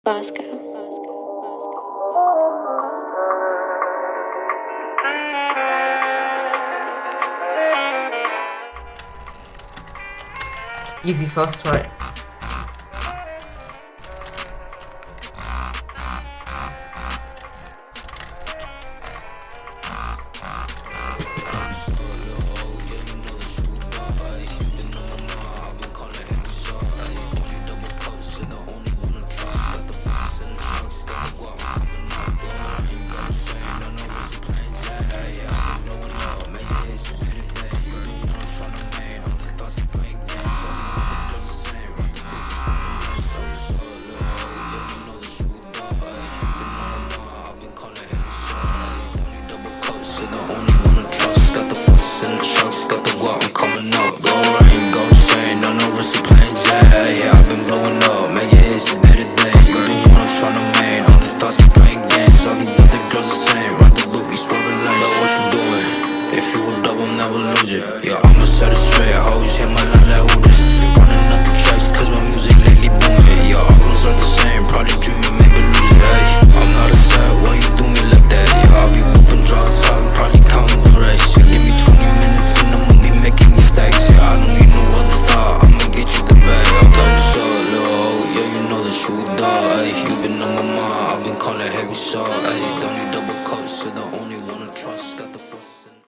Bosco. Easy first try. If you a double, never lose it. Yeah, I'ma set it straight. I always hit my line like Hooters. Running up the tracks, cause my music lately booming. Yeah, all girls are the same, probably dreaming.